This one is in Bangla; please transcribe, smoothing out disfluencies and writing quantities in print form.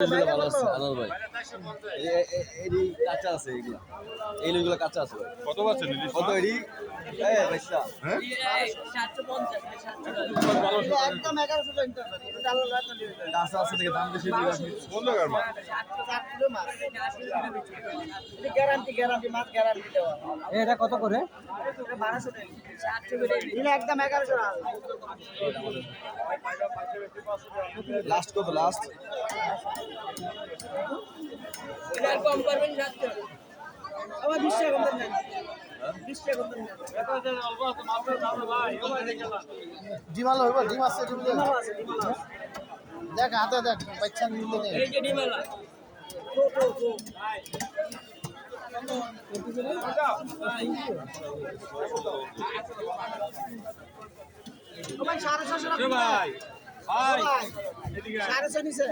ভালো আছে আনাল ভাই। এডি কাঁচা আছে এগুলা, এইগুলো কাঁচা আছে ভাই। কত পাচ্ছেন ইলিশ কত মাছ? এডি? ভাইসা হ্যাঁ একদম 1100 টাকা কাঁচা আছে থেকে দাম বেশি দিবে আপনি। কোন জায়গার মাছ? 4 কিলো মাছ গ্যারান্টি মাছ গ্যারান্টি দেওয়া। এটা কত করে? এটা 1200 টাকা দিলে একদম 1100 টাকা। লাস্ট কত লাস্ট? এটা কম করবেন না আমার 20 টাকা কম দেন 20 টাকা কম দেন ডিমাল হইব, ডিম আছে, ডিম দে। দেখ হাতে দেখ, বাচ্চা নিতে নেই। এই যে ডিমালা তো ভাই 650 টাকা ভাই ভাই ভাই 650 নিছে